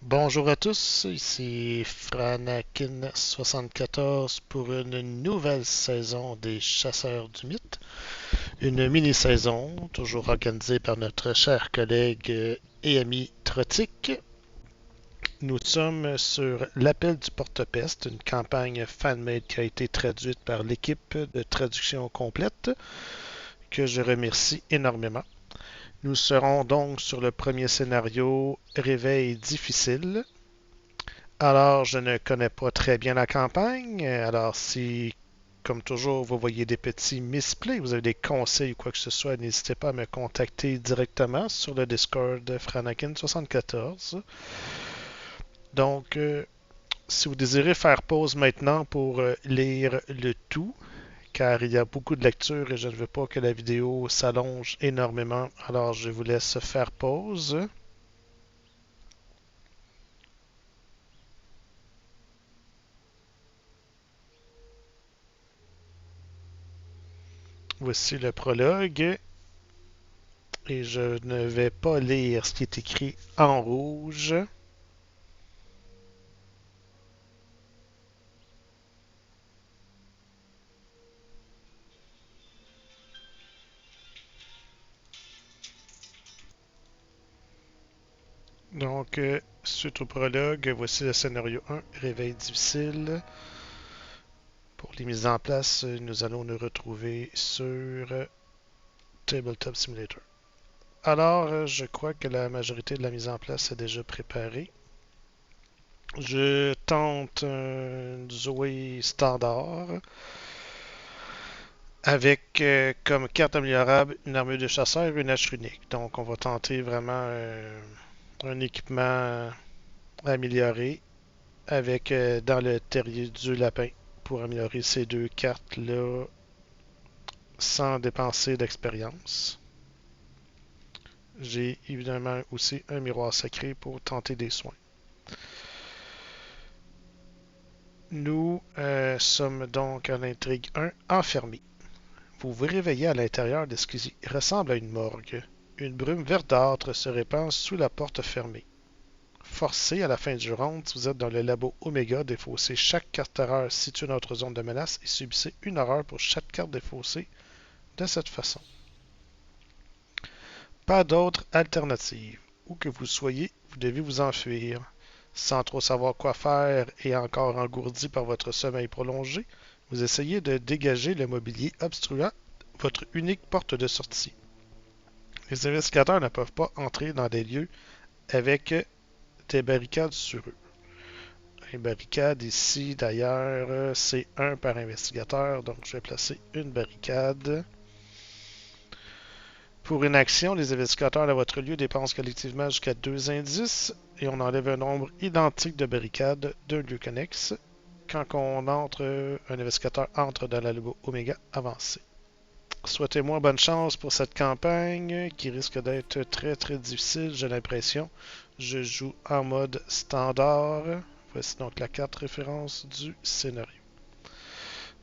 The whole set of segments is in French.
Bonjour à tous, ici Franakin74 pour une nouvelle saison des Chasseurs du Mythe. Une mini-saison, toujours organisée par notre cher collègue et ami Trotic. Nous sommes sur L'Appel du Porte-Peste, une campagne fan-made qui a été traduite par l'équipe de traduction complète, que je remercie énormément. Nous serons donc sur le premier scénario, Réveil difficile. Alors, je ne connais pas très bien la campagne. Alors, si, comme toujours, vous voyez des petits misplays, vous avez des conseils ou quoi que ce soit, n'hésitez pas à me contacter directement sur le Discord de Franakin74. Donc, si vous désirez faire pause maintenant pour lire le tout, car il y a beaucoup de lectures et je ne veux pas que la vidéo s'allonge énormément, alors je vous laisse faire pause. Voici le prologue. Et je ne vais pas lire ce qui est écrit en rouge. Donc, suite au prologue, voici le scénario 1, Réveil difficile. Pour les mises en place, nous allons nous retrouver sur Tabletop Simulator. Alors, je crois que la majorité de la mise en place est déjà préparée. Je tente un Zoé standard avec comme carte améliorable une armure de chasseur et une hache runique. Donc, on va tenter vraiment un équipement amélioré avec dans le terrier du lapin pour améliorer ces deux cartes-là sans dépenser d'expérience. J'ai évidemment aussi un miroir sacré pour tenter des soins. Nous sommes donc à l'intrigue 1, enfermé. Vous vous réveillez à l'intérieur de ce qui ressemble à une morgue. Une brume verdâtre se répand sous la porte fermée. Forcé à la fin du round, si vous êtes dans le labo Oméga, défaussez chaque carte erreur située dans votre zone de menace et subissez une erreur pour chaque carte défaussée de cette façon. Pas d'autre alternative. Où que vous soyez, vous devez vous enfuir. Sans trop savoir quoi faire et encore engourdi par votre sommeil prolongé, vous essayez de dégager le mobilier obstruant votre unique porte de sortie. Les investigateurs ne peuvent pas entrer dans des lieux avec des barricades sur eux. Les barricades ici, d'ailleurs, c'est un par investigateur, donc je vais placer une barricade. Pour une action, les investigateurs à votre lieu dépensent collectivement jusqu'à 2 indices et on enlève un nombre identique de barricades d'un lieu connexe quand un investigateur entre dans la logo Oméga avancée. Souhaitez-moi bonne chance pour cette campagne qui risque d'être très très difficile, j'ai l'impression. Je joue en mode standard. Voici donc la carte référence du scénario.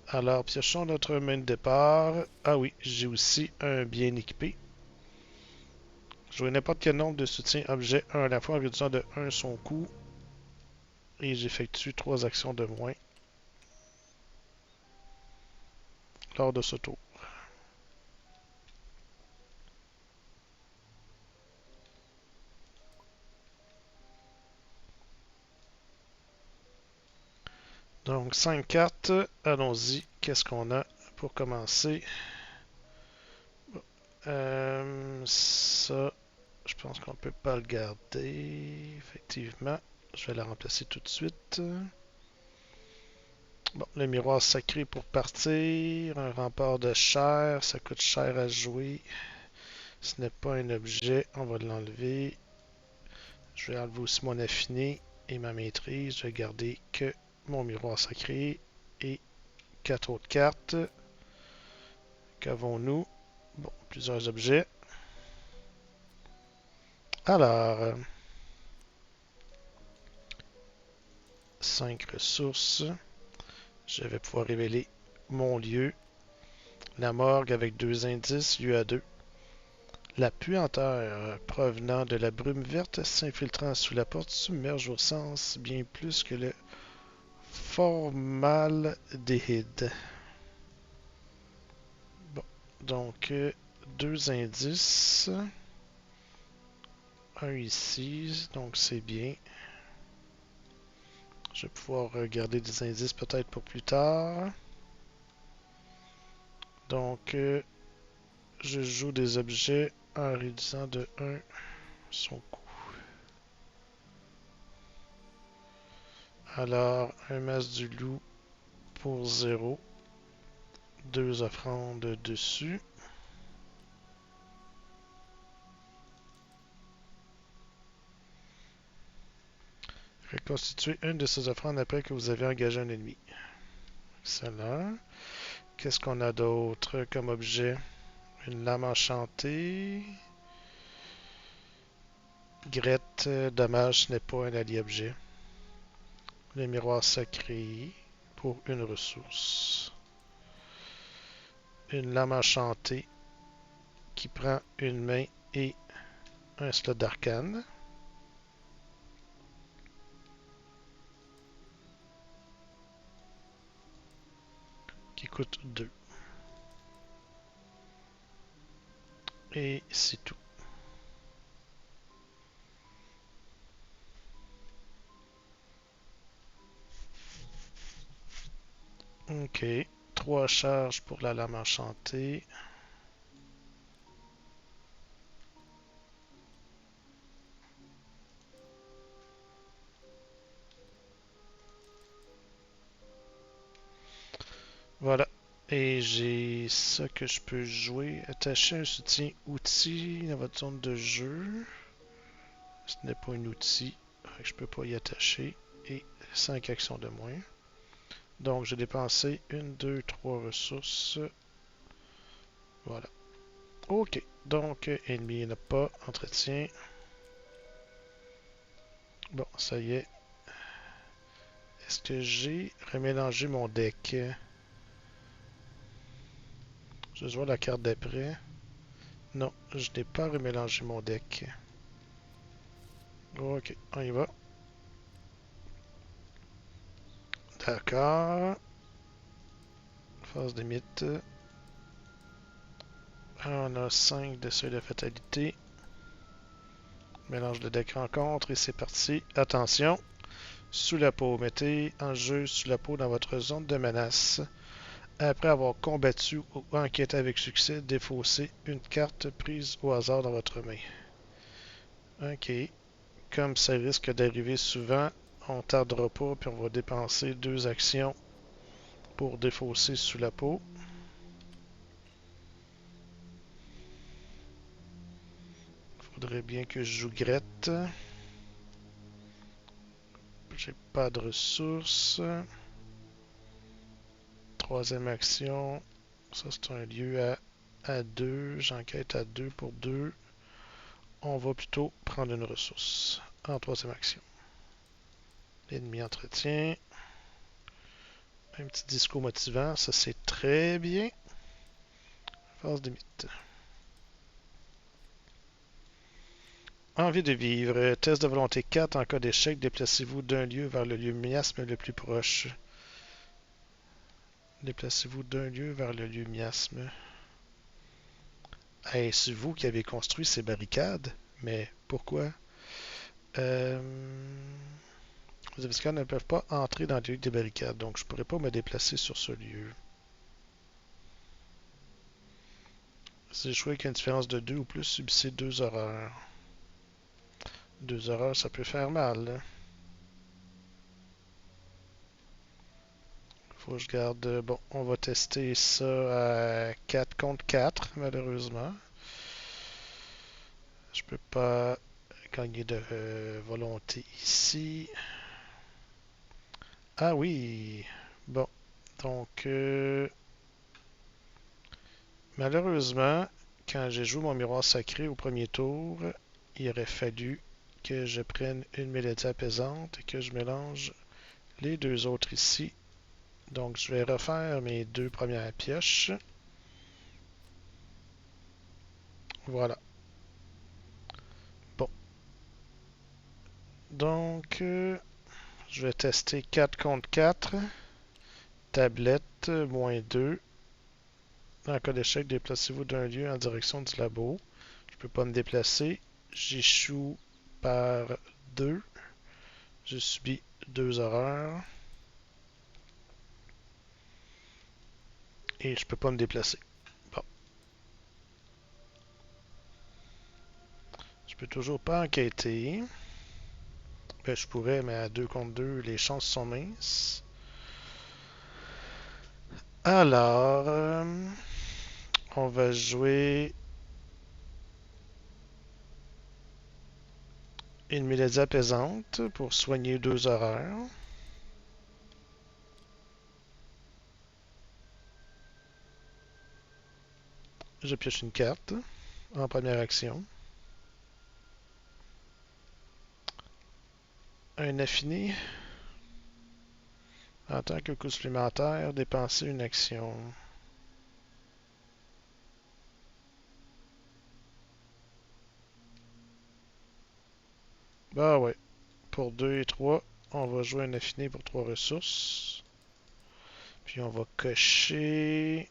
Alors, piochons notre main de départ. Ah oui, j'ai aussi un bien équipé. Jouer n'importe quel nombre de soutiens objet 1 à la fois en réduisant de 1 son coût. Et j'effectue 3 actions de moins lors de ce tour. Donc 5 cartes. Allons-y. Qu'est-ce qu'on a pour commencer? Ça, je pense qu'on peut pas le garder. Effectivement. Je vais la remplacer tout de suite. Bon, le miroir sacré pour partir. Un rempart de chair. Ça coûte cher à jouer. Ce n'est pas un objet. On va l'enlever. Je vais enlever aussi mon affiné et ma maîtrise. Je vais garder que mon miroir sacré et 4 autres cartes. Qu'avons-nous? Bon, plusieurs objets. Alors, 5 ressources. Je vais pouvoir révéler mon lieu. La morgue avec 2 indices, lieu à 2. La puanteur provenant de la brume verte s'infiltrant sous la porte submerge au sens bien plus que le formaldéhyde. Bon, donc deux indices. Un ici, donc c'est bien. Je vais pouvoir regarder des indices peut-être pour plus tard. Donc, je joue des objets en réduisant de 1 son coût. Alors, un masque du loup pour 0. Deux offrandes dessus. Reconstituez une de ces offrandes après que vous avez engagé un ennemi. Excellent. Qu'est-ce qu'on a d'autre comme objet? Une lame enchantée. Grette, dommage, ce n'est pas un allié objet. Le miroir sacré pour une ressource. Une lame enchantée qui prend une main et un slot d'arcane. Qui coûte 2. Et c'est tout. Ok. 3 charges pour la lame enchantée. Voilà. Et j'ai ça que je peux jouer. Attacher un soutien outil dans votre zone de jeu. Ce n'est pas un outil. Je peux pas y attacher. Et 5 actions de moins. Donc j'ai dépensé 1, 2, 3 ressources. Voilà. Ok. Donc ennemi n'a pas. Entretien. Bon, ça y est. Est-ce que j'ai remélangé mon deck? Je vois la carte d'après. Non, je n'ai pas remélangé mon deck. Ok, on y va. D'accord. Phase de mythe. On a 5 de seuil de fatalité. Mélange de deck rencontre et c'est parti. Attention. Sous la peau. Mettez en jeu sous la peau dans votre zone de menace. Après avoir combattu ou enquêté avec succès, défaussez une carte prise au hasard dans votre main. Ok. Comme ça risque d'arriver souvent, on tardera pas puis on va dépenser 2 actions pour défausser sous la peau. Faudrait bien que je joue Grette. J'ai pas de ressources. Troisième action. Ça, c'est un lieu à 2. J'enquête à 2 pour 2. On va plutôt prendre une ressource en troisième action. L'ennemi entretient. Un petit discours motivant. Ça, c'est très bien. Phase de mythe. Envie de vivre. Test de volonté 4. En cas d'échec, déplacez-vous d'un lieu vers le lieu miasme le plus proche. Déplacez-vous d'un lieu vers le lieu miasme. Hey, c'est vous qui avez construit ces barricades? Mais pourquoi? Les adversaires ne peuvent pas entrer dans le lieu des barricades, donc je ne pourrais pas me déplacer sur ce lieu. Si je jouais avec une différence de 2 ou plus, subissez 2 horreurs. 2 horreurs, ça peut faire mal. Faut que je garde. Bon, on va tester ça à 4 contre 4, malheureusement. Je peux pas gagner de volonté ici. Ah oui! Bon, donc malheureusement, quand j'ai joué mon miroir sacré au premier tour, il aurait fallu que je prenne une mélodie apaisante et que je mélange les deux autres ici. Donc je vais refaire mes 2 premières pioches. Voilà. Donc, je vais tester 4 contre 4. Tablette, -2. En cas d'échec, déplacez-vous d'un lieu en direction du labo. Je peux pas me déplacer. J'échoue par 2. Je subis 2 horreurs. Et je peux pas me déplacer. Bon. Je peux toujours pas enquêter. Ben, je pourrais, mais à 2 contre 2, les chances sont minces. Alors, on va jouer une mélodie apaisante pour soigner 2 horreurs. Je pioche une carte en première action. Un affiné. En tant que coût supplémentaire, dépenser une action. Bah ouais. Pour 2 et 3, on va jouer un affiné pour 3 ressources. Puis on va cocher.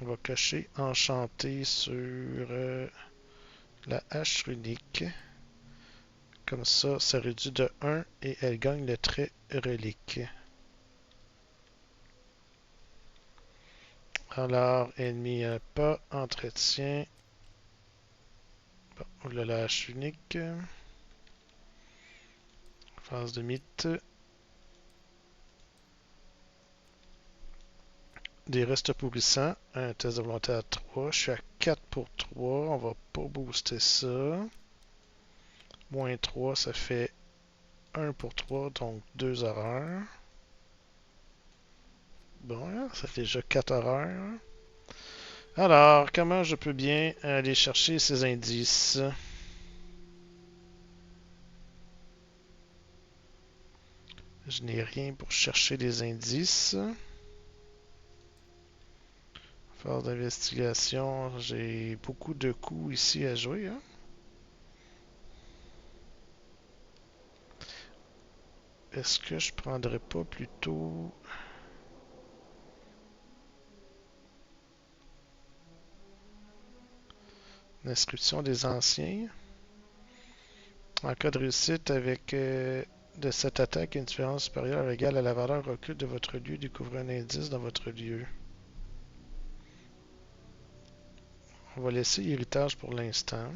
On va cocher enchanté sur la hache runique. Comme ça, ça réduit de 1 et elle gagne le trait relique. Alors, ennemi 1 pas, entretien. Bon, voilà la hache unique. Phase de mythe. Des restes pourrissants. Un test de volonté à 3. Je suis à 4 pour 3. On va pas booster ça. -3, ça fait 1 pour 3, donc 2 horreurs. Bon, ça fait déjà 4 horreurs. Alors, comment je peux bien aller chercher ces indices? Je n'ai rien pour chercher des indices. Phase d'investigation, j'ai beaucoup de coups ici à jouer. Hein? Est-ce que je prendrais pas plutôt l'inscription des anciens? En cas de réussite avec de cette attaque, une différence supérieure ou égale à la valeur occulte de votre lieu, découvrez un indice dans votre lieu. On va laisser héritage pour l'instant.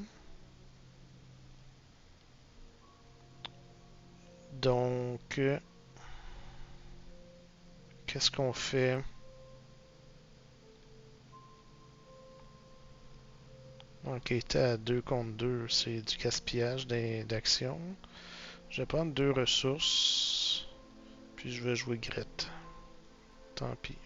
Donc, qu'est-ce qu'on fait? Enquêter à 2 contre 2, c'est du gaspillage d'actions. Je vais prendre 2 ressources. Puis je vais jouer Gret. Tant pis.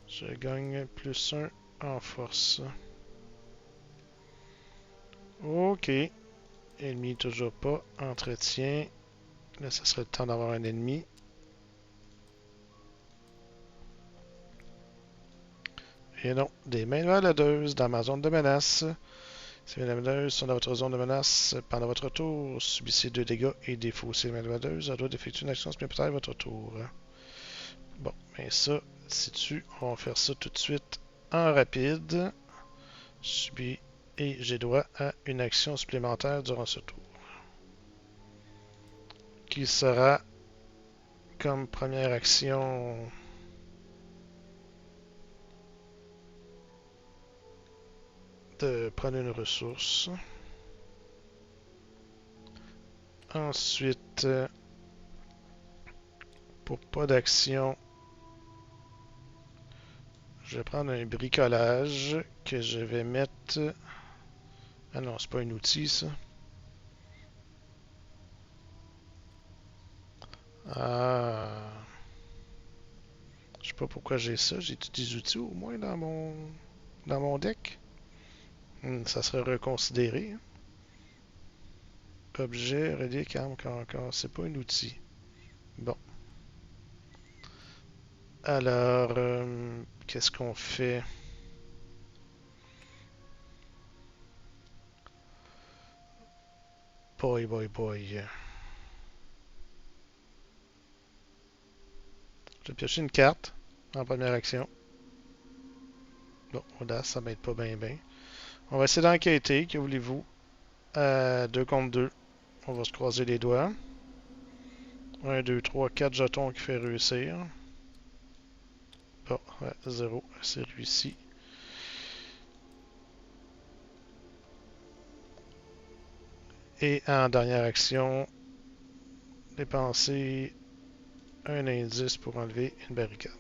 Je gagne +1 en force. Ok. Ennemi toujours pas. Entretien. Là, ça serait le temps d'avoir un ennemi. Et non, des mains baladeuses dans ma zone de menace. Ces mains baladeuses sont dans votre zone de menace. Pendant votre tour, subissez 2 dégâts et défaussez les mains baladeuses. Elle doit effectuer une action supplémentaire à votre tour. Bon, mais ça, si on va faire ça tout de suite en rapide. Subis et j'ai droit à une action supplémentaire durant ce tour. Qui sera comme première action de prendre une ressource. Ensuite, pour pas d'action, je vais prendre un bricolage que je vais mettre... Ah non, c'est pas un outil ça. Ah... Je sais pas pourquoi j'ai ça. J'ai des outils au moins dans mon deck. Ça serait reconsidéré. Hein. Objet, relique, arme, corps à corps. C'est pas un outil. Bon. Alors, qu'est-ce qu'on fait? Boy, boy, boy. Je vais piocher une carte en première action. Bon, audace, ça m'aide pas bien, bien. On va essayer d'enquêter. Que voulez-vous? 2 contre 2. On va se croiser les doigts. 1, 2, 3, 4 jetons qui fait réussir. Bon, ouais, 0, c'est réussi. Et en dernière action, dépenser un indice pour enlever une barricade.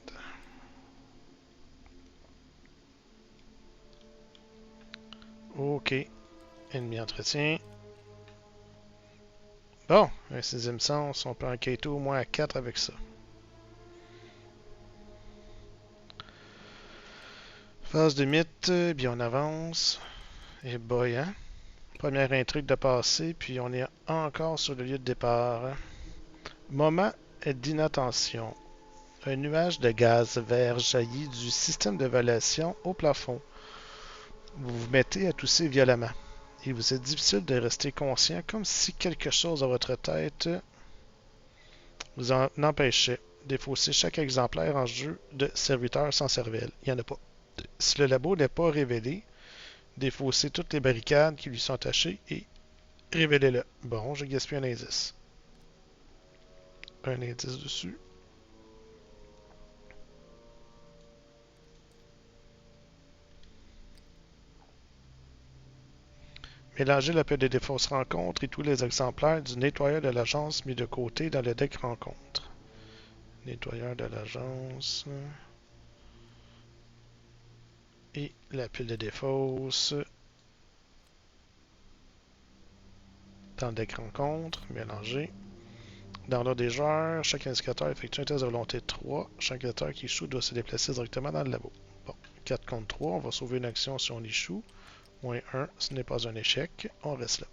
Ok, ennemi entretien. Bon, un sixième sens, on peut enquêter au moins à 4 avec ça. Phase de mythe, bien on avance. Et boy, hein? Première intrigue de passé, puis on est encore sur le lieu de départ. Moment d'inattention. Un nuage de gaz vert jaillit du système de ventilation au plafond. Vous vous mettez à tousser violemment. Il vous est difficile de rester conscient, comme si quelque chose dans votre tête vous en empêchait. Défausser chaque exemplaire en jeu de serviteur sans cervelle. Il n'y en a pas. Si le labo n'est pas révélé, défaussez toutes les barricades qui lui sont attachées et révélez-le. Bon, j'ai gaspillé un indice. Un indice dessus. Mélangez la pile de défausse rencontre et tous les exemplaires du nettoyeur de l'agence mis de côté dans le deck rencontre. Nettoyeur de l'agence. Et la pile de défausse dans le deck rencontre. Mélangez. Dans l'ordre des joueurs, chaque indicateur effectue un test de volonté de 3. Chaque indicateur qui échoue doit se déplacer directement dans le labo. Bon, 4 contre 3, on va sauver une action si on échoue. Moins 1, ce n'est pas un échec, on reste là.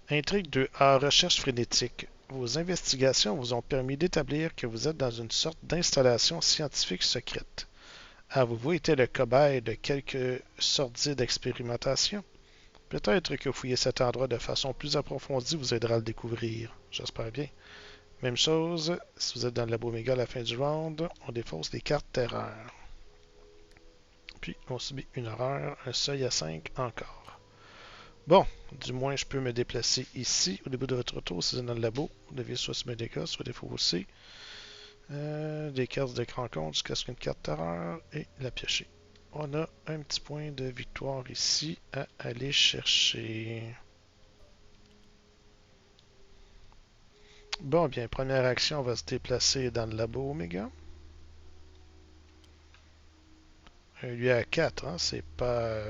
Intrigue 2A, recherche frénétique. Vos investigations vous ont permis d'établir que vous êtes dans une sorte d'installation scientifique secrète. Avez-vous été le cobaye de quelques sordides expérimentations? Peut-être que fouiller cet endroit de façon plus approfondie vous aidera à le découvrir. J'espère bien. Même chose, si vous êtes dans le labo Omega à la fin du round, on défausse les cartes terreur. Puis on subit une horreur, un seuil à 5 encore. Bon, du moins je peux me déplacer ici. Au début de votre tour, si vous êtes dans le labo, vous devez soit subir des dégâts, soit défausser. Des cartes de rencontre jusqu'à ce qu'une carte terreur et la piocher. On a un petit point de victoire ici à aller chercher. Bon, bien, première action, on va se déplacer dans le labo Omega. Lui à 4, hein, c'est pas...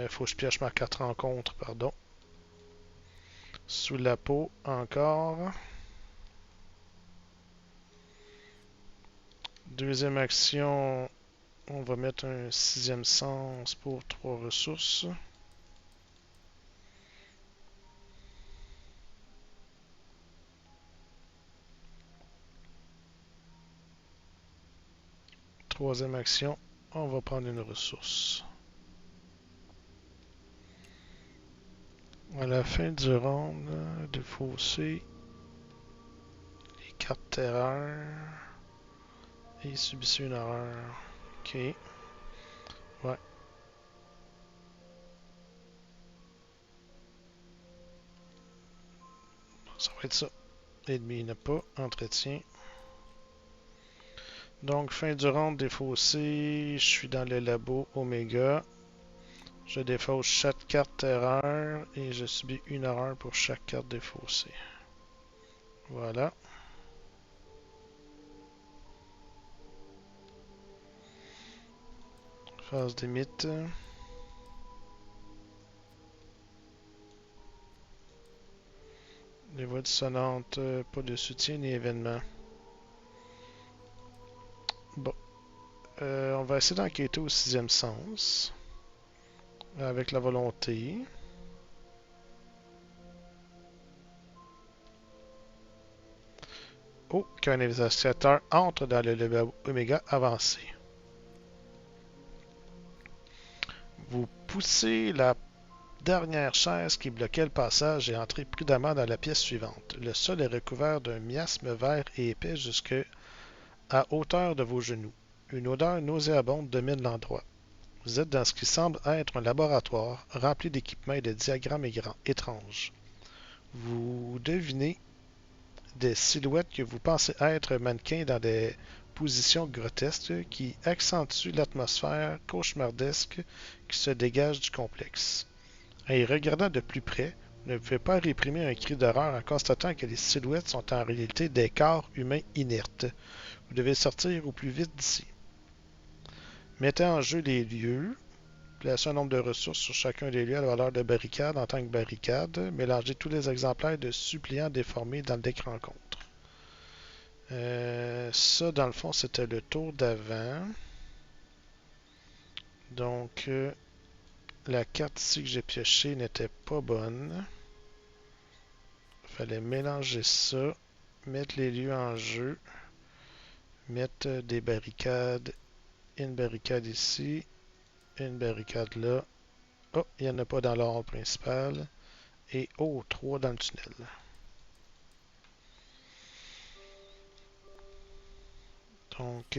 faut que je pioche ma carte rencontre, pardon. Sous la peau, encore. Deuxième action, on va mettre un sixième sens pour 3 ressources. Troisième action, on va prendre une ressource. À la fin du round, défausser les cartes terreur et subissez une horreur. Ok. Ouais. Ça va être ça. Ennemi n'a pas. Entretien. Donc, fin du round défaussé. Je suis dans le labo Omega. Je défausse chaque carte terreur et je subis une horreur pour chaque carte défaussée. Voilà. Phase de mythe. Les voix dissonantes, pas de soutien ni événement. Bon. On va essayer d'enquêter au sixième sens. Avec la volonté. Oh, qu'un investigateur entre dans le level Oméga avancé. Vous poussez la dernière chaise qui bloquait le passage et entrez prudemment dans la pièce suivante. Le sol est recouvert d'un miasme vert et épais jusqu'à hauteur de vos genoux. Une odeur nauséabonde domine l'endroit. Vous êtes dans ce qui semble être un laboratoire rempli d'équipements et de diagrammes étranges. Vous devinez des silhouettes que vous pensez être mannequins dans des positions grotesques qui accentuent l'atmosphère cauchemardesque qui se dégage du complexe. En y regardant de plus près, vous ne pouvez pas réprimer un cri d'horreur en constatant que les silhouettes sont en réalité des corps humains inertes. Vous devez sortir au plus vite d'ici. Mettez en jeu les lieux. Placez un nombre de ressources sur chacun des lieux à la valeur de barricade en tant que barricade. Mélangez tous les exemplaires de suppliants déformés dans le deck rencontre. Ça, dans le fond, c'était le tour d'avant. Donc, la carte ici que j'ai piochée n'était pas bonne. Il fallait mélanger ça, mettre les lieux en jeu, mettre des barricades, une barricade ici, une barricade là. Oh, il n'y en a pas dans l'ordre principal. Et oh, 3 dans le tunnel. Donc,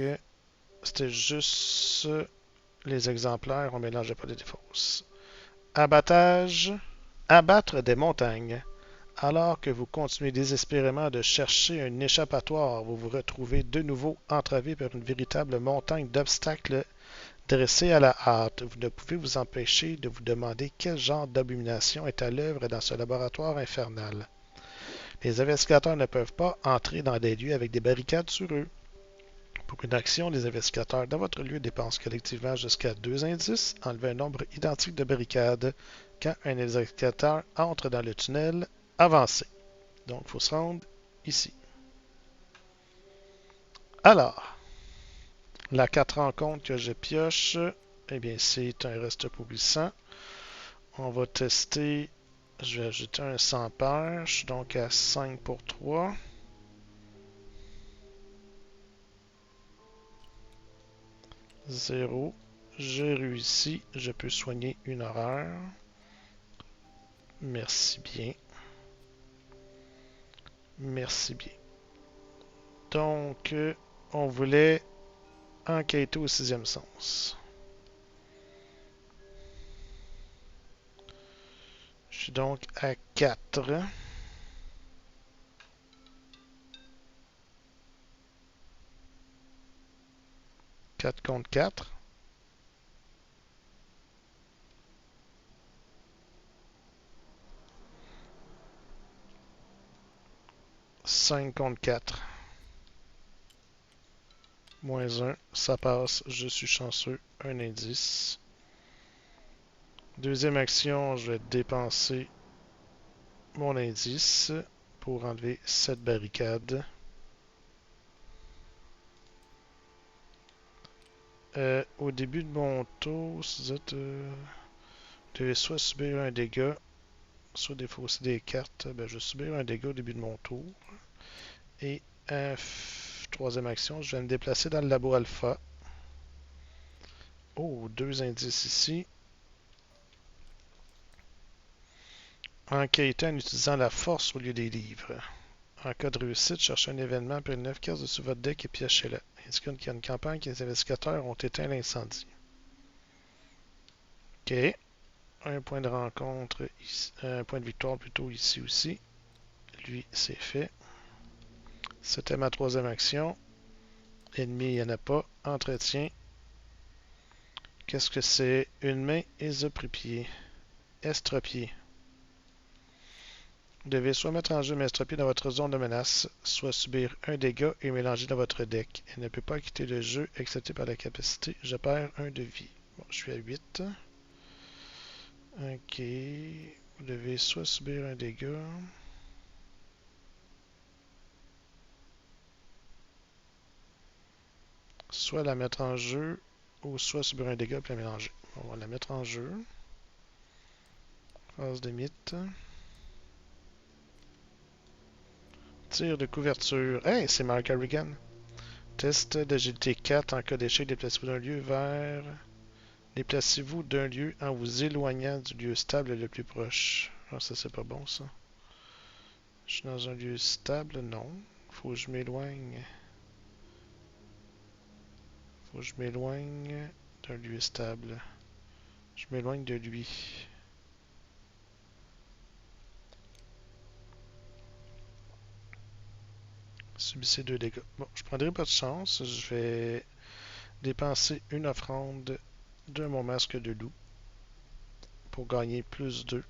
c'était juste les exemplaires, on ne mélangeait pas les défausses. Abattage. Abattre des montagnes. Alors que vous continuez désespérément de chercher un échappatoire, vous vous retrouvez de nouveau entravé par une véritable montagne d'obstacles dressés à la hâte. Vous ne pouvez vous empêcher de vous demander quel genre d'abomination est à l'œuvre dans ce laboratoire infernal. Les investigateurs ne peuvent pas entrer dans des lieux avec des barricades sur eux. Pour une action, les investigateurs dans votre lieu dépensent collectivement jusqu'à 2 indices, enlevez un nombre identique de barricades quand un investigateur entre dans le tunnel avancé. Donc, il faut se rendre ici. Alors, la 4 rencontres que je pioche, eh bien, c'est un reste pourrissant. On va tester, je vais ajouter un 100 paires, je suis donc à 5 pour 3. Zéro. J'ai réussi. Je peux soigner une horreur. Merci bien. Merci bien. Donc, on voulait enquêter au 6e sens. Je suis donc à 4. 4 contre 4. 5 contre 4. Moins 1, ça passe, je suis chanceux, un indice. Deuxième action, je vais dépenser mon indice pour enlever cette barricade. Au début de mon tour, vous devez soit subir un dégât, soit défausser des cartes. Ben, je vais subir un dégât au début de mon tour. Et troisième action, je vais me déplacer dans le labo alpha. Oh, 2 indices ici. Enquêter en utilisant la force au lieu des livres. En cas de réussite, cherchez un événement, puis 9 cartes dessus votre deck et piochez-la. Indiquant qu'il y a une campagne que les investigateurs ont éteint l'incendie. Ok. Un point de rencontre, ici, un point de victoire plutôt ici aussi. Lui, c'est fait. C'était ma troisième action. Ennemi, il n'y en a pas. Entretien. Qu'est-ce que c'est? Une main estropiée. Estropié. Vous devez soit mettre en jeu Maestropie dans votre zone de menace, soit subir un dégât et mélanger dans votre deck. Elle ne peut pas quitter le jeu, excepté par la capacité. Je perds un de vie. Bon, je suis à 8. Ok. Vous devez soit subir un dégât. Soit la mettre en jeu, ou soit subir un dégât et la mélanger. On va la mettre en jeu. Phase de mythe. Tir de couverture. Hey, c'est Mark Harrigan. Test d'agilité 4. En cas d'échec, déplacez-vous d'un lieu vers... Déplacez-vous d'un lieu en vous éloignant du lieu stable le plus proche. Ah, ça, c'est pas bon, ça. Je suis dans un lieu stable? Non. Faut que je m'éloigne. Faut que je m'éloigne d'un lieu stable. Je m'éloigne de lui. Subissez 2 dégâts. Bon, je prendrai pas de chance. Je vais dépenser une offrande de mon masque de loup pour gagner plus 2.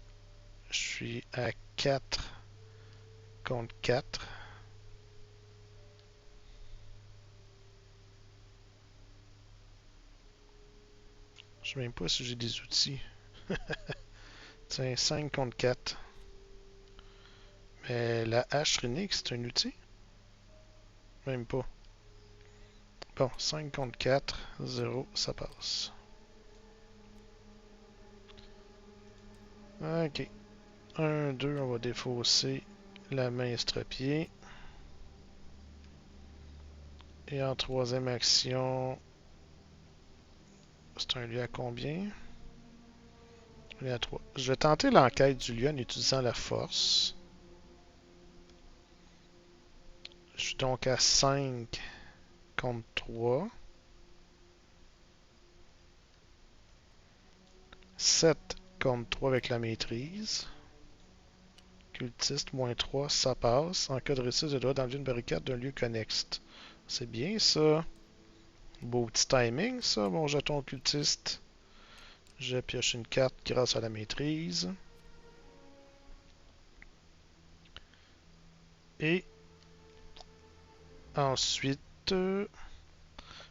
Je suis à 4 contre 4. Je sais même pas si j'ai des outils. Tiens, 5 contre 4. Mais la hache runique, c'est un outil? Même pas. Bon, 5 contre 4, 0, ça passe. Ok. 1, 2, on va défausser la main estropiée. Et en troisième action, c'est un lieu à combien? Un lieu à 3. Je vais tenter l'enquête du lieu en utilisant la force. Je suis donc à 5 contre 3. 7 contre 3 avec la maîtrise. Cultiste, moins 3, ça passe. En cas de réussite, je dois enlever une barricade d'un lieu connexe. C'est bien ça. Beau petit timing, ça, mon jeton cultiste. Je pioche une carte grâce à la maîtrise. Et ensuite,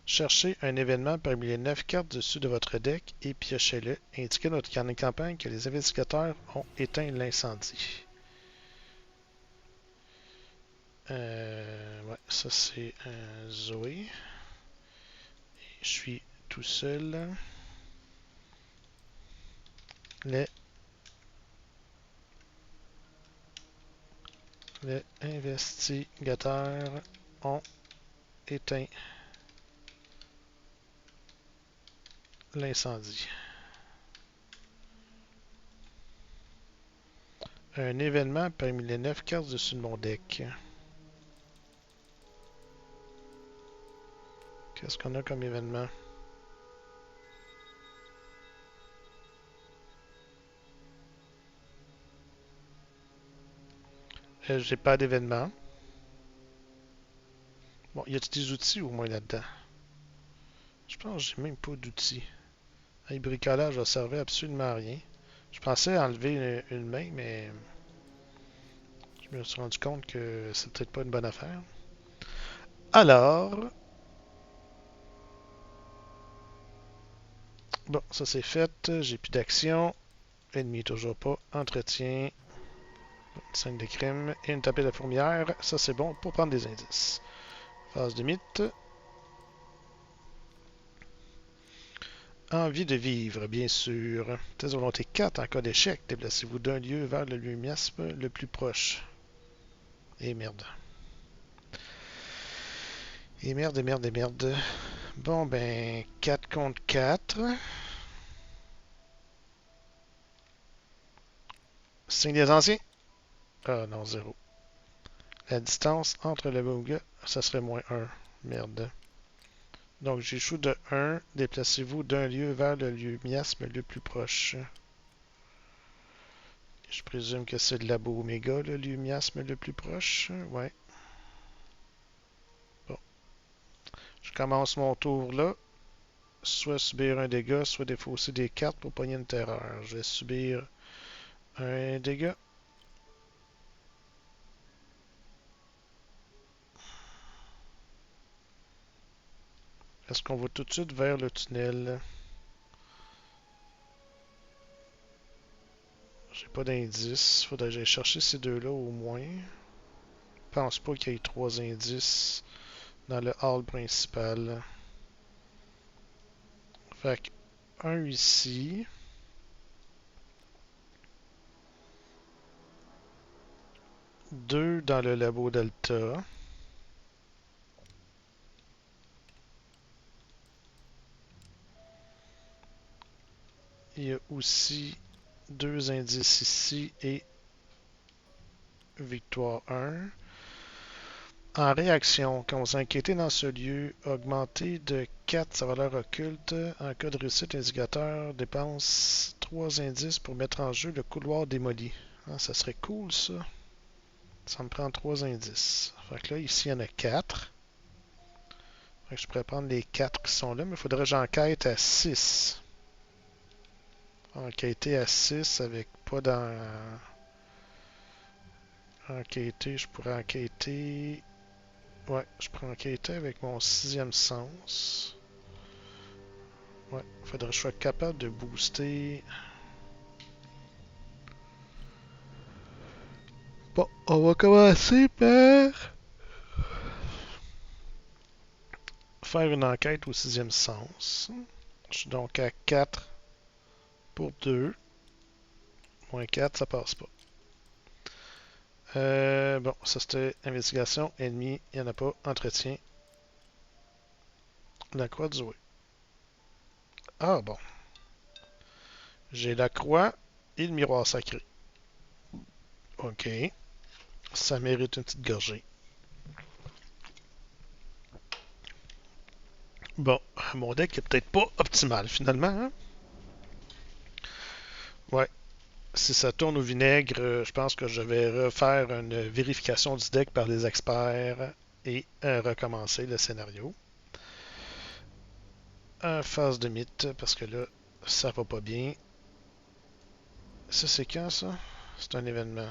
cherchez un événement parmi les 9 cartes dessus de votre deck et piochez-le. Indiquez notre carnet de campagne que les investigateurs ont éteint l'incendie. Ouais, ça c'est Zoé. Je suis tout seul. Les investigateurs ont éteint l'incendie. Un événement parmi les 9 cartes dessus de mon deck. Qu'est-ce qu'on a comme événement? J'ai pas d'événement. Bon, y a-t-il des outils au moins là-dedans? Je pense que j'ai même pas d'outils. Le bricolage va servir absolument à rien. Je pensais enlever une main, mais je me suis rendu compte que c'est peut-être pas une bonne affaire. Alors, bon, ça c'est fait. J'ai plus d'action. Ennemi toujours pas. Entretien. Scène de crime. Et une tapée de fourmière. Ça c'est bon pour prendre des indices. Phase de mythe. Envie de vivre, bien sûr. Test de volonté 4 en cas d'échec. Déplacez-vous d'un lieu vers le lieu miasme le plus proche. Et merde. Et merde, et merde, et merde. Bon, ben, 4 contre 4. Signe des anciens. Ah non, 0. La distance entre le bouga, ça serait moins 1. Merde. Donc, j'échoue de 1. Déplacez-vous d'un lieu vers le lieu miasme le plus proche. Je présume que c'est de la Oméga, le lieu miasme le plus proche. Ouais. Bon. Je commence mon tour là. Soit subir un dégât, soit défausser des cartes pour pogner une terreur. Je vais subir un dégât. Est-ce qu'on va tout de suite vers le tunnel? J'ai pas d'indice. Faudrait que j'aille chercher ces deux-là au moins. Je pense pas qu'il y ait 3 indices dans le hall principal. Fait que un ici. 2 dans le labo Delta. Il y a aussi 2 indices ici et victoire 1. En réaction, quand vous enquêtez dans ce lieu, augmentez de 4 sa valeur occulte. En cas de réussite, l'indicateur dépense 3 indices pour mettre en jeu le couloir démoli. Ah, ça serait cool, ça. Ça me prend 3 indices. Fait que là, ici, il y en a 4. Fait que je pourrais prendre les 4 qui sont là, mais il faudrait que j'enquête à 6. Enquêter à 6 avec pas dans... Enquêter, je pourrais enquêter... Ouais, je pourrais enquêter avec mon 6e sens. Ouais, faudrait que je sois capable de booster. Bon, on va commencer par faire une enquête au 6e sens. Je suis donc à 4 pour 2. Moins 4, ça passe pas. Bon, ça c'était investigation, ennemi, il n'y en a pas, entretien. La croix du Zoé. Ah bon. J'ai la croix et le miroir sacré. Ok. Ça mérite une petite gorgée. Bon, mon deck est peut-être pas optimal finalement. Hein? Ouais. Si ça tourne au vinaigre, je pense que je vais refaire une vérification du deck par les experts et recommencer le scénario. Phase de mythe, parce que là, ça va pas bien. Ça, c'est quand ça? C'est un événement.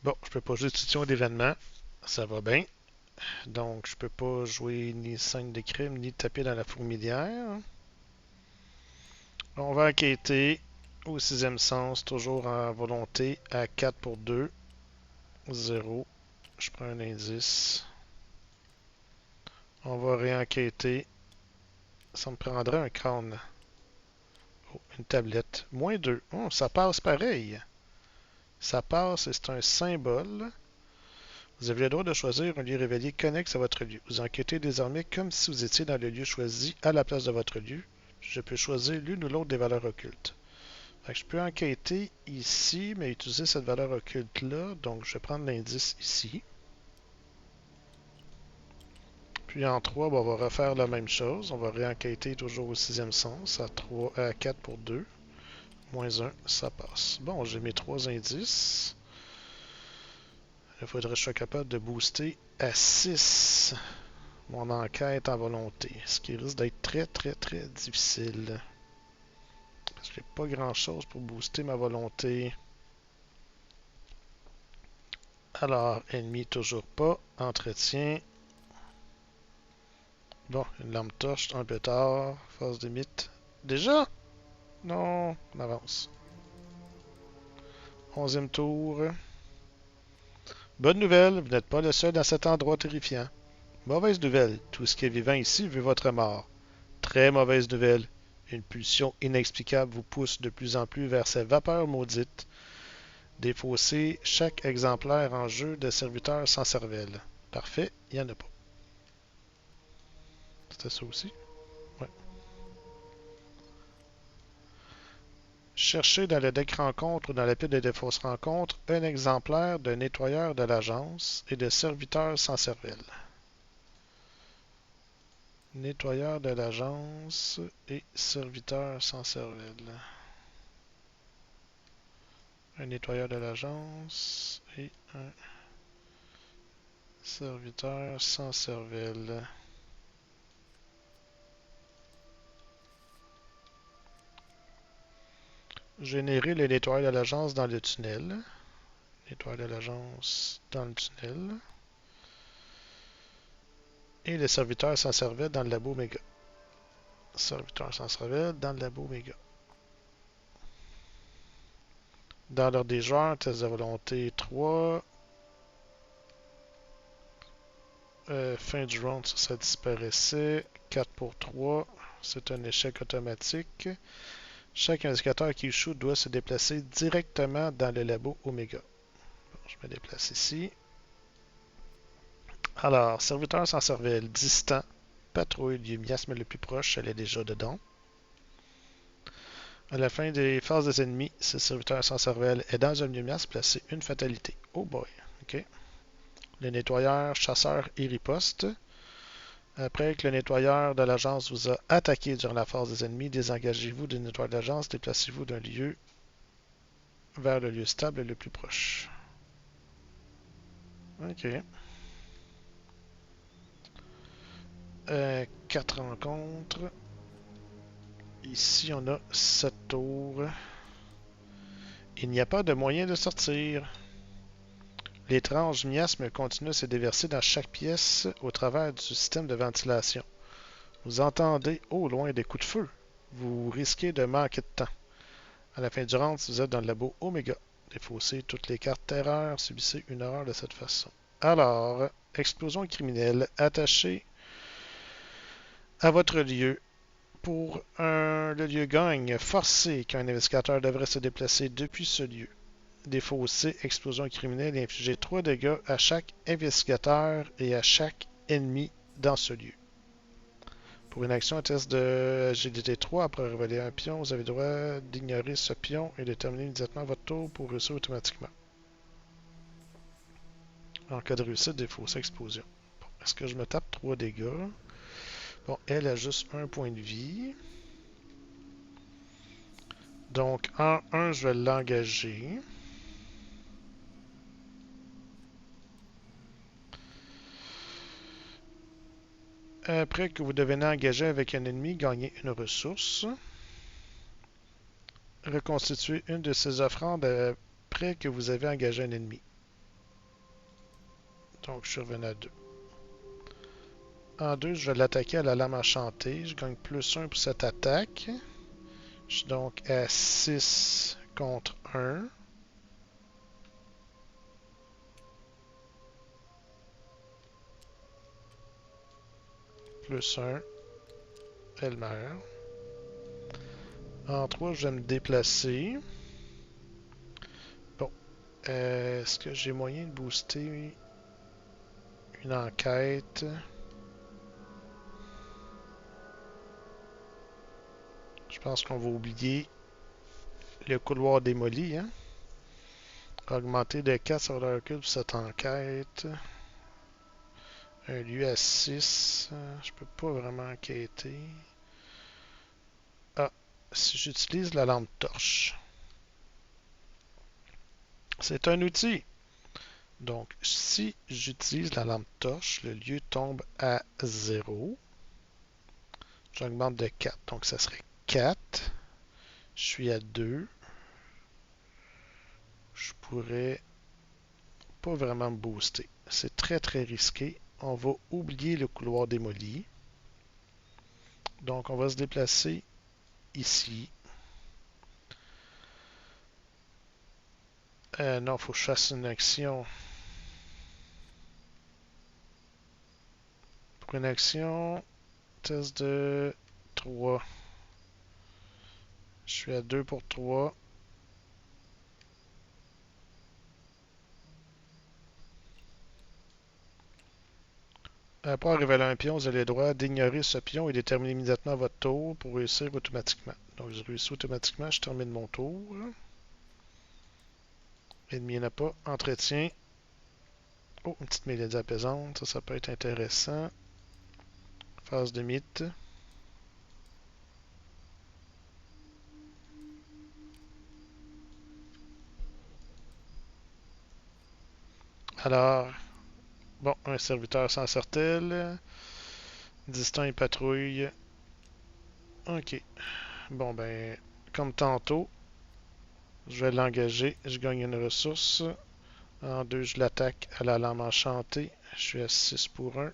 Bon, je peux pas jouer de situation d'événement. Ça va bien. Donc, je peux pas jouer ni scène de crime, ni taper dans la fourmilière. On va enquêter au 6e sens, toujours en volonté, à 4 pour 2. 0. Je prends un indice. On va réenquêter. Ça me prendrait un crâne. Oh, une tablette. Moins 2. Oh, ça passe pareil. Ça passe et c'est un symbole. Vous avez le droit de choisir un lieu révélé connexe à votre lieu. Vous enquêtez désormais comme si vous étiez dans le lieu choisi à la place de votre lieu. Je peux choisir l'une ou l'autre des valeurs occultes. Fait que je peux enquêter ici, mais utiliser cette valeur occulte-là. Donc, je vais prendre l'indice ici. Puis en 3, on va refaire la même chose. On va réenquêter toujours au 6e sens, à 4 pour 2. Moins 1, ça passe. Bon, j'ai mes 3 indices. Il faudrait que je sois capable de booster à 6 mon enquête en volonté. Ce qui risque d'être très très très difficile. Parce que j'ai pas grand chose pour booster ma volonté. Alors, ennemi toujours pas. Entretien. Bon, une lampe torche, un peu tard. Phase de mythe. Déjà? Non, on avance. 11e tour. Bonne nouvelle, vous n'êtes pas le seul dans cet endroit terrifiant. Mauvaise nouvelle, tout ce qui est vivant ici veut votre mort. Très mauvaise nouvelle, une pulsion inexplicable vous pousse de plus en plus vers ces vapeurs maudites. Défaussez chaque exemplaire en jeu de serviteur sans cervelle. Parfait, il n'y en a pas. C'était ça aussi? Ouais. Cherchez dans le deck rencontre ou dans la pile de fausses rencontres un exemplaire de nettoyeur de l'agence et de serviteur sans cervelle. Nettoyeur de l'agence et serviteur sans cervelle. Un nettoyeur de l'agence et un serviteur sans cervelle. Générer le nettoyeur de l'agence dans le tunnel. Nettoyeur de l'agence dans le tunnel. Et le serviteur sans cervelle dans le labo méga. Serviteur sans cervelle dans le labo méga. Dans l'ordre des joueurs, test de volonté 3. Fin du round, ça disparaissait. 4 pour 3. C'est un échec automatique. Chaque investigateur qui échoue doit se déplacer directement dans le labo Oméga. Bon, je me déplace ici. Alors, serviteur sans cervelle, distant, patrouille du miasme le plus proche, elle est déjà dedans. À la fin des phases des ennemis, ce serviteur sans cervelle est dans un miasme, placé une fatalité. Oh boy, ok. Le nettoyeur, chasseur et riposte. Après que le nettoyeur de l'agence vous a attaqué durant la phase des ennemis, désengagez-vous du nettoyeur d'agence, déplacez-vous d'un lieu vers le lieu stable le plus proche. Ok. 4 rencontres. Ici, on a 7 tours. Il n'y a pas de moyen de sortir. L'étrange miasme continue à se déverser dans chaque pièce au travers du système de ventilation. Vous entendez au loin des coups de feu. Vous risquez de manquer de temps. À la fin du round, si vous êtes dans le labo Oméga, défaussez toutes les cartes terreur, subissez une erreur de cette façon. Alors, explosion criminelle, attachez à votre lieu. Pour le lieu gagne, forcez qu'un investigateur devrait se déplacer depuis ce lieu. Défausser explosion criminelle et infliger 3 dégâts à chaque investigateur et à chaque ennemi dans ce lieu. Pour une action, un test de agilité 3, après révéler un pion, vous avez le droit d'ignorer ce pion et de terminer immédiatement votre tour pour réussir automatiquement. En cas de réussite, défausser explosion. Bon, est-ce que je me tape 3 dégâts? Bon, elle a juste un point de vie. Donc, en 1, je vais l'engager. Après que vous devenez engagé avec un ennemi, gagnez une ressource. Reconstituez une de ces offrandes après que vous avez engagé un ennemi. Donc, je suis revenu à 2. En 2, je vais l'attaquer à la lame enchantée. Je gagne plus 1 pour cette attaque. Je suis donc à 6 contre 1. Plus 1. Elle meurt. En 3, je vais me déplacer. Bon. Est-ce que j'ai moyen de booster une enquête? Je pense qu'on va oublier le couloir démoli. Hein? Augmenter de 4 sur le recul pour cette enquête. Un lieu à 6. Je peux pas vraiment enquêter. Ah, si j'utilise la lampe torche. C'est un outil. Donc, si j'utilise la lampe torche, le lieu tombe à 0. J'augmente de 4. Donc, ça serait 4. Je suis à 2. Je pourrais pas vraiment me booster. C'est très très risqué. On va oublier le couloir démoli. Donc, on va se déplacer ici. Non, il faut que je fasse une action. Pour une action, test de 3. Je suis à 2 pour 3. Après révéler un pion, vous avez le droit d'ignorer ce pion et déterminer immédiatement votre tour pour réussir automatiquement. Donc, je réussis automatiquement, je termine mon tour. Ennemi n'a pas. Entretien. Oh, une petite mélodie apaisante, ça peut être intéressant. Phase de mythe. Alors, bon, un serviteur sans certelle. Distant et patrouille. Ok. Bon, ben, comme tantôt, je vais l'engager. Je gagne une ressource. En 2, je l'attaque à la lame enchantée. Je suis à 6 pour 1.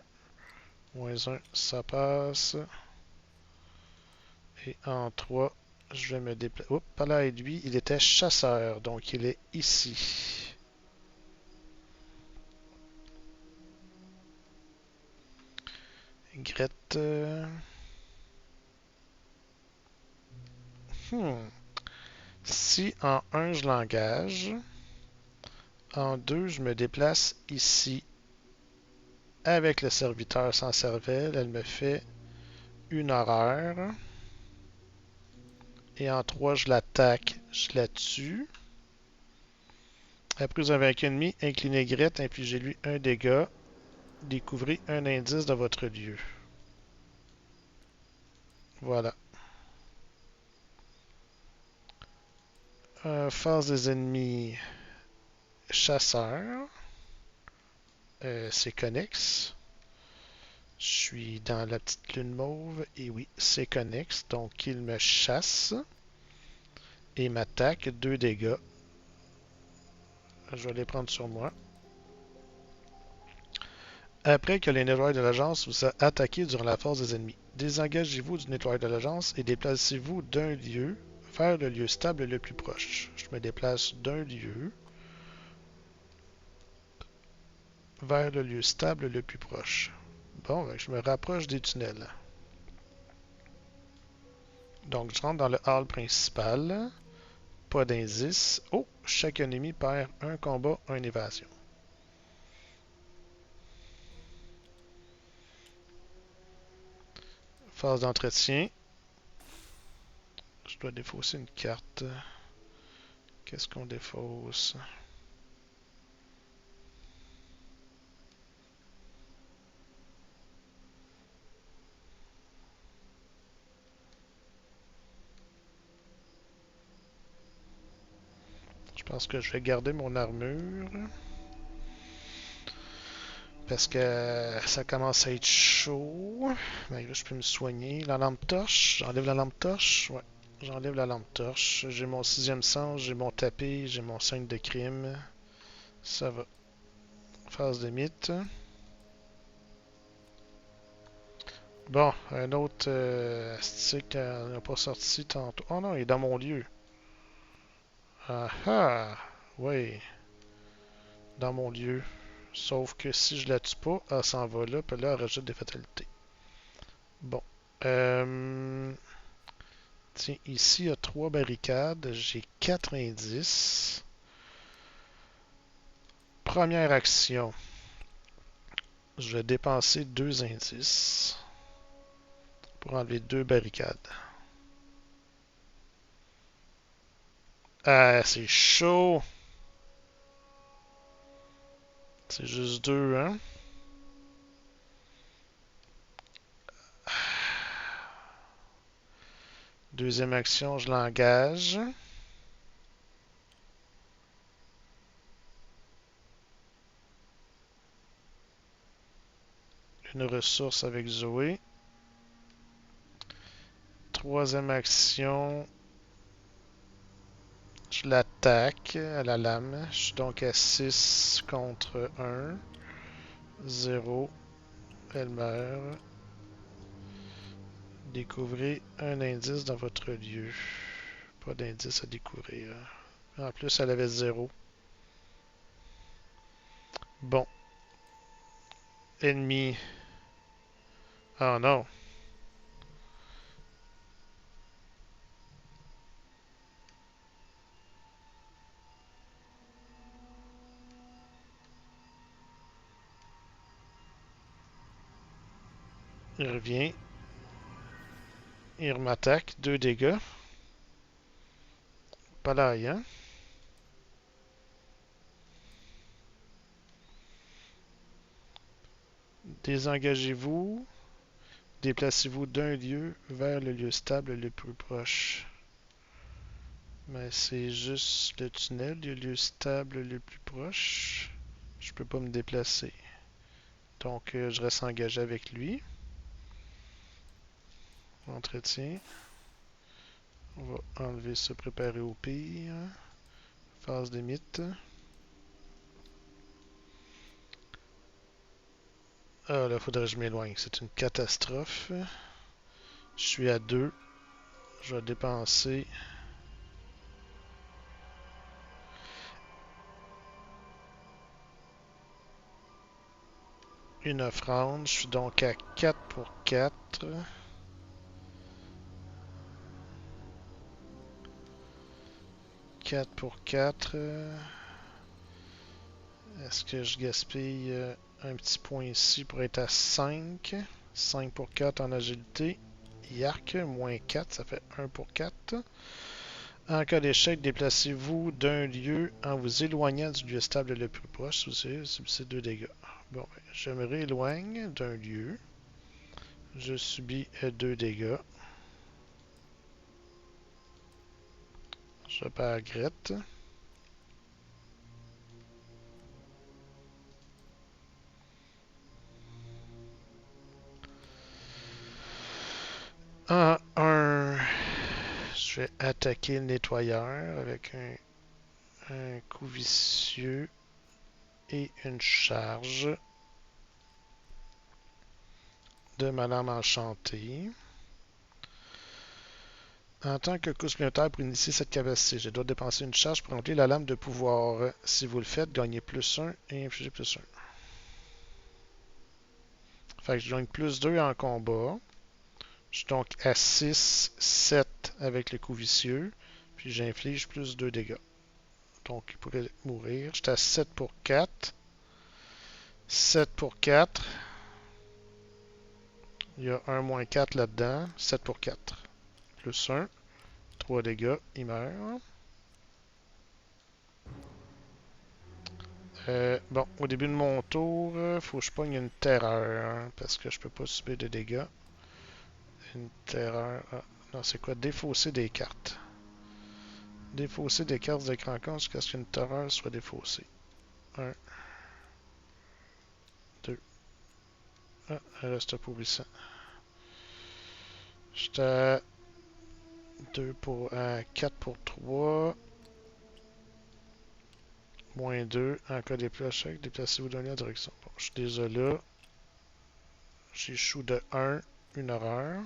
Moins 1, ça passe. Et en 3, je vais me déplacer. Oups, là, et lui, il était chasseur, donc il est ici. Grette. Hmm. Si en un je l'engage, en 2 je me déplace ici avec le serviteur sans cervelle, elle me fait une horreur. Et en 3 je l'attaque, je la tue. Après, vous avez un ennemi, incliné Grette, infligez-lui un dégât. Découvrez un indice de votre lieu. Voilà. Phase des ennemis. Chasseur. C'est connexe. Je suis dans la petite lune mauve. Et oui, c'est connexe. Donc, il me chasse. Et m'attaque. 2 dégâts. Je vais les prendre sur moi. Après que les nettoyeurs de l'agence vous a attaqué durant la phase des ennemis, désengagez-vous du nettoyeur de l'agence et déplacez-vous d'un lieu vers le lieu stable le plus proche. Je me déplace d'un lieu vers le lieu stable le plus proche. Bon, ben, je me rapproche des tunnels. Donc, je rentre dans le hall principal. Pas d'indice. Oh, chaque ennemi perd un combat, une évasion. Phase d'entretien. Je dois défausser une carte. Qu'est-ce qu'on défausse? Je pense que je vais garder mon armure. Parce que ça commence à être chaud. Mais là, je peux me soigner. La lampe torche. J'enlève la lampe torche. Ouais. J'enlève la lampe torche. J'ai mon sixième sens. J'ai mon tapis. J'ai mon 5 de crime. Ça va. Phase de mythe. Bon, un autre stick n'a pas sorti tantôt. Oh non, il est dans mon lieu. Ah ah! Oui, dans mon lieu. Sauf que si je la tue pas, elle s'en va là, puis là, elle rajoute des fatalités. Bon. Tiens, ici, il y a 3 barricades. J'ai 4 indices. Première action. Je vais dépenser 2 indices pour enlever 2 barricades. Ah, c'est chaud! C'est juste 2, hein? Deuxième action, je l'engage. Une ressource avec Zoé. Troisième action, je l'attaque à la lame. Je suis donc à 6 contre 1. 0. Elle meurt. Découvrez un indice dans votre lieu. Pas d'indice à découvrir. En plus, elle avait 0. Bon. Ennemi. Oh non. Il revient. Il m'attaque. 2 dégâts. Pas là, hein? Désengagez-vous. Déplacez-vous d'un lieu vers le lieu stable le plus proche. Mais c'est juste le tunnel, le lieu stable le plus proche. Je peux pas me déplacer. Donc, je reste engagé avec lui. Entretien. On va enlever se préparer au pire. Phase des mythes. Ah là, faudrait que je m'éloigne. C'est une catastrophe. Je suis à 2. Je vais dépenser une offrande. Je suis donc à 4 pour 4. 4 pour 4. Est-ce que je gaspille un petit point ici pour être à 5? 5 pour 4 en agilité. Yark, moins 4, ça fait 1 pour 4. En cas d'échec, déplacez-vous d'un lieu en vous éloignant du lieu stable le plus proche. Si vous subissez 2 dégâts. Bon, ben, je me rééloigne d'un lieu. Je subis 2 dégâts. Je perds Grette. En 1, je vais attaquer le nettoyeur avec un coup vicieux et une charge de Madame Enchantée. En tant que coup supplémentaire pour initier cette capacité, je dois dépenser une charge pour remplir la lame de pouvoir. Si vous le faites, gagnez plus 1 et infligez plus 1. Fait que je gagne plus 2 en combat. Je suis donc à 6, 7 avec le coup vicieux. Puis j'inflige plus 2 dégâts. Donc il pourrait mourir. J'étais à 7 pour 4. 7 pour 4. Il y a un moins 4 là-dedans. 7 pour 4. Plus 1. 3 dégâts. Il meurt. Bon, au début de mon tour, faut que je pogne une terreur. Hein, parce que je peux pas subir de dégâts. Une terreur. Ah, non, c'est quoi? Défausser des cartes. Défausser des cartes d'écran compte jusqu'à ce qu'une terreur soit défaussée. 1. 2. Ah, elle reste pas oublié ça. J'étais à 2 pour 4 pour 3. Moins 2. En cas d'échec, déplacez-vous dans la direction. Bon, je suis déjà là. J'échoue de 1. Une horreur.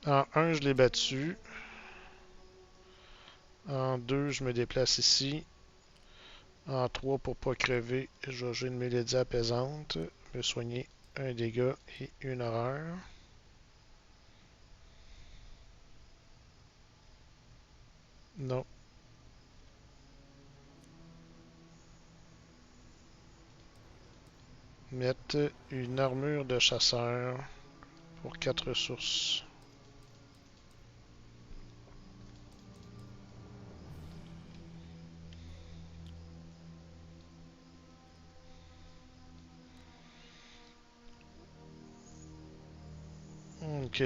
En 1, je l'ai battu. En 2, je me déplace ici. En 3, pour pas crever, je vais jouer une mélodie apaisante. Me soigner un dégât et une horreur. Non. Mettre une armure de chasseur pour 4 ressources. Ok.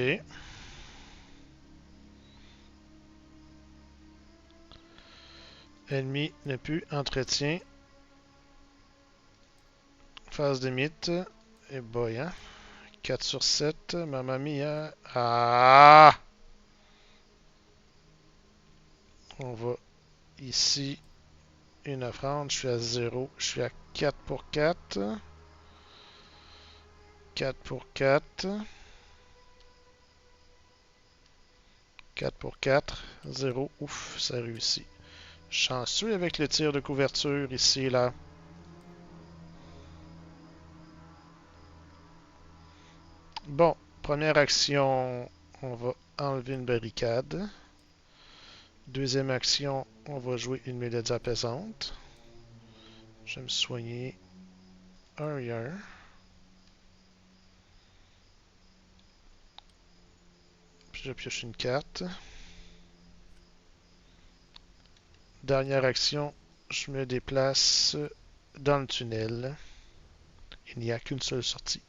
Ennemi ne plus entretien. Phase de mythe. Et boy, hein. 4 sur 7. Mamma mia. Ah! On va ici. Une offrande. Je suis à 0. Je suis à 4 pour 4. 4 pour 4. 4 pour 4. 0. Ouf, ça réussit. Chanceux avec le tir de couverture ici, là. Bon, première action, on va enlever une barricade. Deuxième action, on va jouer une mélodie apaisante. Je vais me soigner un et un. Puis je pioche une carte. Dernière action, je me déplace dans le tunnel. Il n'y a qu'une seule sortie.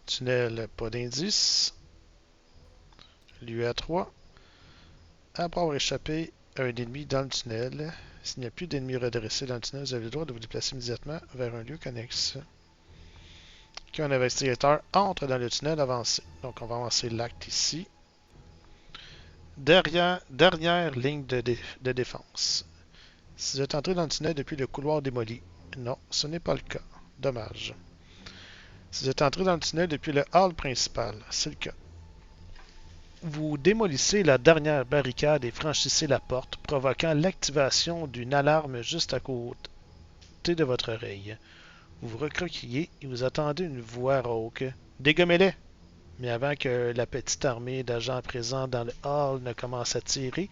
Tunnel, pas d'indice. Lieu à 3. Après avoir échappé à un ennemi dans le tunnel, s'il n'y a plus d'ennemis redressés dans le tunnel, vous avez le droit de vous déplacer immédiatement vers un lieu connexe. Quand un investigateur entre dans le tunnel avancé. Donc on va avancer l'acte ici. Dernière ligne de défense. Si vous êtes entré dans le tunnel depuis le couloir démoli. Non, ce n'est pas le cas. Dommage. Si vous êtes entré dans le tunnel depuis le hall principal. C'est le cas. Vous démolissez la dernière barricade et franchissez la porte, provoquant l'activation d'une alarme juste à côté de votre oreille. Vous vous recroquillez et vous entendez une voix rauque. Dégommez-les! Mais avant que la petite armée d'agents présents dans le hall ne commence à tirer,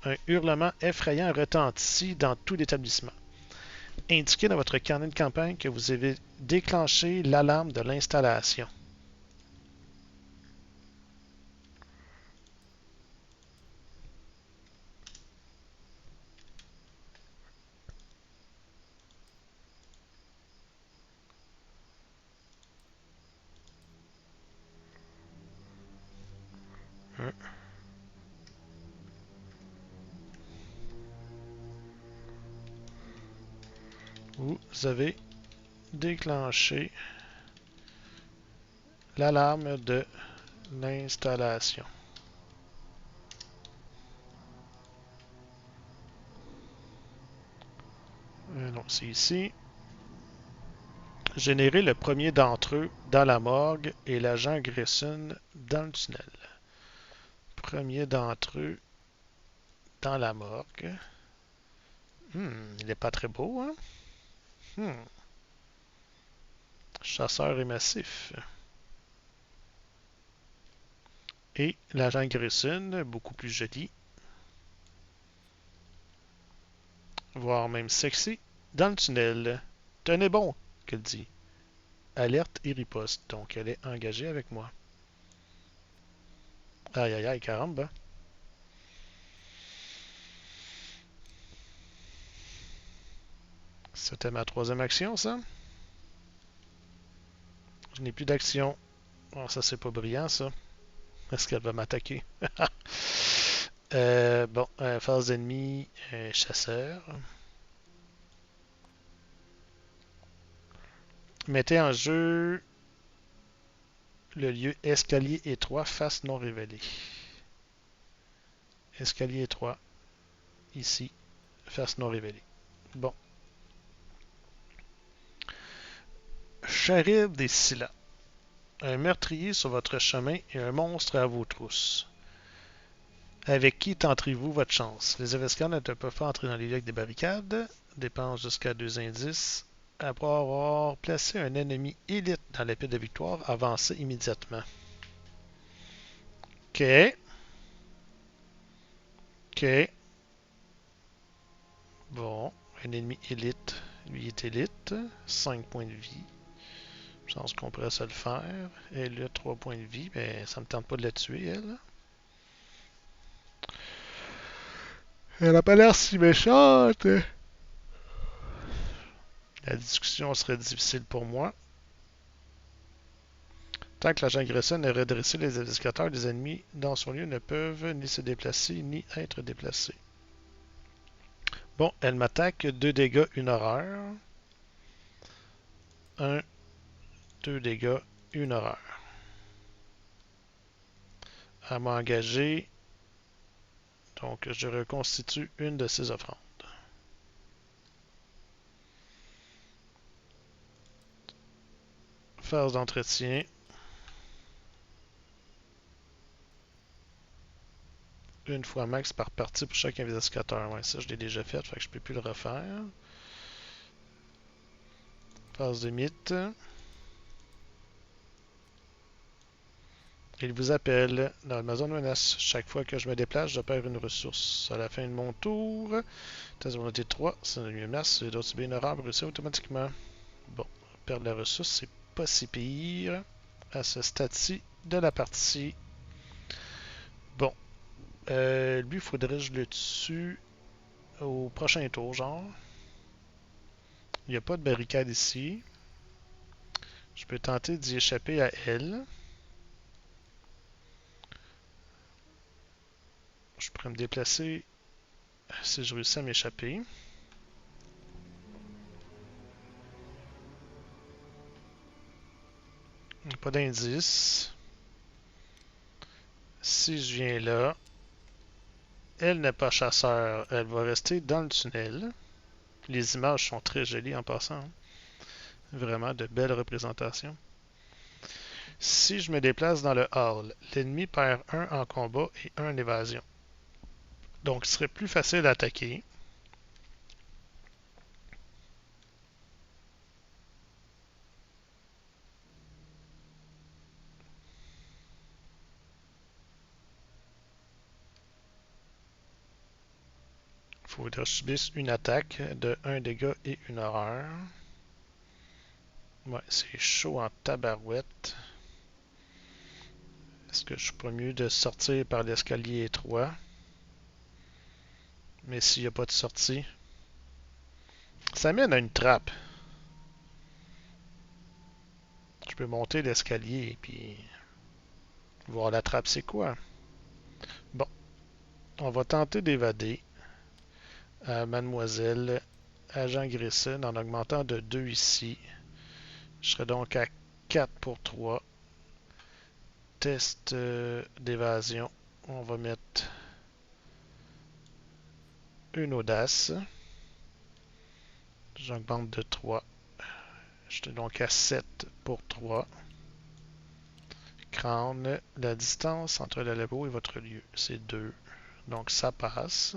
un hurlement effrayant retentit dans tout l'établissement. Indiquez dans votre carnet de campagne que vous avez déclenché l'alarme de l'installation. Vous avez déclenché l'alarme de l'installation. Non, c'est ici. Générer le premier d'entre eux dans la morgue et l'agent Grayson dans le tunnel. Premier d'entre eux dans la morgue. Il n'est pas très beau, hein? Chasseur et massif. Et l'agent Grayson, beaucoup plus joli, voire même sexy, dans le tunnel. Tenez bon, qu'elle dit. Alerte et riposte. Donc, elle est engagée avec moi. Aïe, aïe, aïe, caramba. C'était ma troisième action, ça. Je n'ai plus d'action. Oh, ça, c'est pas brillant, ça. Est-ce qu'elle va m'attaquer? Bon, phase d'ennemi, chasseur. Mettez en jeu le lieu escalier étroit, face non révélée. Escalier étroit, ici, face non révélée. Bon. Charib des Scylla. Un meurtrier sur votre chemin et un monstre à vos trousses. Avec qui tenterez-vous votre chance? Les investigateurs ne peuvent pas entrer dans les lieux avec des barricades. Dépense jusqu'à 2 indices. Après avoir placé un ennemi élite dans la pile de victoire, avancez immédiatement. Ok. Ok. Bon. Un ennemi élite. Lui est élite. 5 points de vie. Je pense qu'on pourrait se le faire. Elle a 3 points de vie. Mais ça me tente pas de la tuer, elle. Elle a pas l'air si méchante. La discussion serait difficile pour moi. Tant que l'agent Grayson est redressé, les investigateurs des ennemis dans son lieu ne peuvent ni se déplacer ni être déplacés. Bon, elle m'attaque. 2 dégâts, une horreur. 1, 2 dégâts, une horreur. Elle m'a engagé. Donc, je reconstitue une de ses offrandes. Phase d'entretien. Une fois max par partie pour chaque investigateur. Ouais, ça, je l'ai déjà fait, fait que je peux plus le refaire. Phase de mythe. Il vous appelle dans ma zone de menace. Chaque fois que je me déplace, je perds une ressource. À la fin de mon tour, test de volonté 3, c'est une menace, et d'autres bien honorable réussit automatiquement. Bon, perdre la ressource, c'est pas si pire à ce stade-ci de la partie. Bon, lui, faudrait que je le tue au prochain tour, genre. Il n'y a pas de barricade ici. Je peux tenter d'y échapper à elle. Je pourrais me déplacer si je réussis à m'échapper. Pas d'indice. Si je viens là, elle n'est pas chasseur. Elle va rester dans le tunnel. Les images sont très jolies en passant. Hein. Vraiment de belles représentations. Si je me déplace dans le hall, l'ennemi perd 1 en combat et 1 en évasion. Donc, il serait plus facile d'attaquer. Faudra que je subisse une attaque de 1 dégât et une horreur. Ouais, c'est chaud en tabarouette. Est-ce que je suis pas mieux de sortir par l'escalier étroit? Mais s'il n'y a pas de sortie, ça mène à une trappe. Je peux monter l'escalier et puis voir la trappe c'est quoi. Bon, on va tenter d'évader à Mademoiselle Agent Grisson en augmentant de 2 ici. Je serai donc à 4 pour 3. Test d'évasion. On va mettre une audace. J'augmente de 3. J'étais donc à 7 pour 3. Crâne, la distance entre le labo et votre lieu, c'est 2. Donc ça passe.